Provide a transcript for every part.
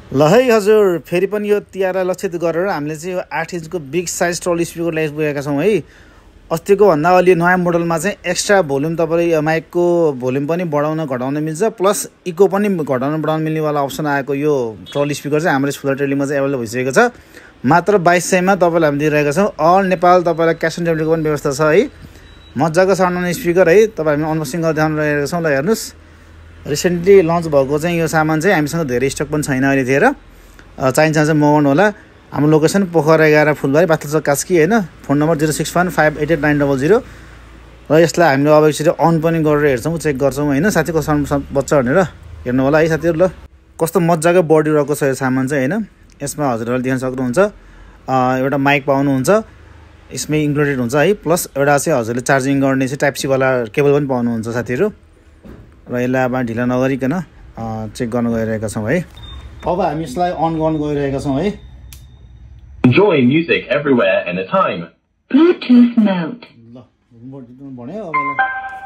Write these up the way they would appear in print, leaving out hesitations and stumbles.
ल है हजुर, फेरि पनि यो तिहारलाई लक्षित गरेर हामीले चाहिँ यो 8 इन्चको बिग साइज ट्रली स्पिकर ल्याइ पुगेका छौँ है। अस्तिको भन्दा अलि नयाँ मोडलमा चाहिँ एक्स्ट्रा भोल्युम तपाईँले माइकको भोल्युम पनि बढाउन घटाउन मिल्छ, प्लस इको पनि घटाउन बढाउन मिल्नेवाला अप्सन आएको यो ट्रली स्पिकर चाहिँ हाम्रो स्कुलर टेलिङमा चाहिँ एभाइलेबल भइसकेको छ। मात्र 2200 मा तपाईँलाई हामी दिइरहेका छौँ। अल नेपाल तपाईँलाई क्यास अन डेलिभरीको पनि व्यवस्था छ है। मजाको साउन्ड आउने स्पिकर है, तपाईँ हामी अनबक्सिङ गरेर देखाउन रहेका छौँ। ल हेर्नुहोस्, रिसेन्टली लन्च भएको चाहिँ यो सामान चाहिँ हामीसँग धेरै स्टक पनि छैन अहिले थिएर। चाहिन्छ चाहिँ मगाउनु होला। हाम्रो लोकेसन पोखरा 11 फुलबारी बाथलचोक कास्की होइन। Phone number 0615888900। र यसलाई हामीले अब एकचोटि अन पनि गरेर हेर्छौँ, चेक गर्छौँ होइन, साथीको साउन्ड बच्चा भनेर हेर्नु होला है साथीहरू। ल कस्तो मजाको बडी रहेको छ यो सामान चाहिँ होइन। यसमा हजुरहरूले देख्न सक्नुहुन्छ एउटा माइक पाउनुहुन्छ, यसमै इन्क्लुडेड हुन्छ है। प्लस एउटा चाहिँ हजुरले चार्जिङ गर्ने चाहिँ टाइप सी वाला केबल पनि पाउनुहुन्छ साथीहरू। र यसलाई अब ढिला नगरिकन चेक गर्न गइरहेका छौँ है। अब हामी यसलाई अन गर्न गइरहेका छौँ है। Enjoy music everywhere anytime. Bluetooth mode. ल भन्यो अब यसलाई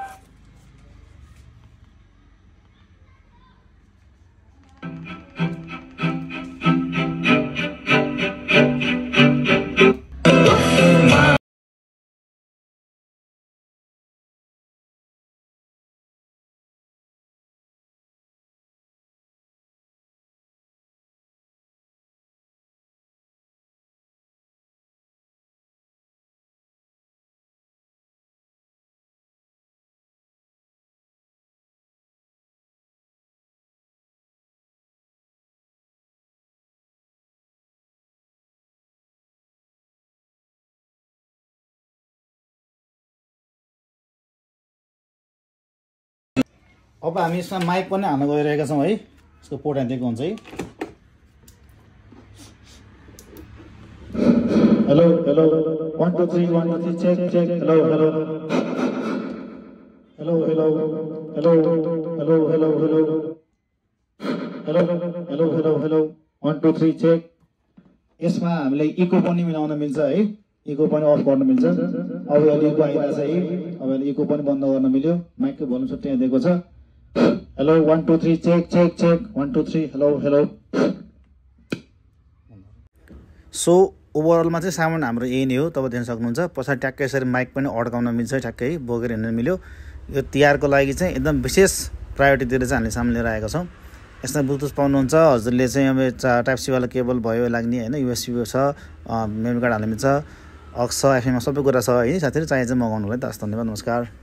अब हामी यसमा माइक पनि हाल्न गइरहेका छौँ है। यसको पोर्ट हानिदिएको हुन्छ है। Hello hello 1 2 3 1 2 3 check check. Hello hello hello hello hello hello hello hello hello hello hello hello 1 2 3 check. यसमा हामीले इको पनि मिलाउन मिल्छ है, इको पनि अफ गर्न मिल्छ। अब अहिले इको आइरहेछ है, अब अहिले इको पनि बन्द गर्न मिल्यो। माइकको भोल्युम सब त्यहाँ दिएको छ। Hello 1 2 3 check check check 1 2 3 hello hello. So ओभरअलमा चाहिँ सामान हाम्रो यही नै हो, तपाईँ देख्न सक्नुहुन्छ। पछाडि ट्याक्कै यसरी माइक पनि अड्काउन मिल्छ, ठ्याक्कै बोकेर हिँड्न मिल्यो। यो तिहारको लागि चाहिँ एकदम विशेष प्रायोरिटी दिएर चाहिँ हामीले सामान लिएर आएका छौँ। यसमा ब्लुटुथ पाउनुहुन्छ हजुरले चाहिँ। अब टाइप सी वाला केबल भयो लाग्ने होइन, युएसबी छ, मेमोरी कार्ड हाल्न मिल्छ, अक्स छ, एफएम सबै कुरा छ है साथीहरू। चाहिन्छ मगाउनु होला। त हस्, धन्यवाद, नमस्कार।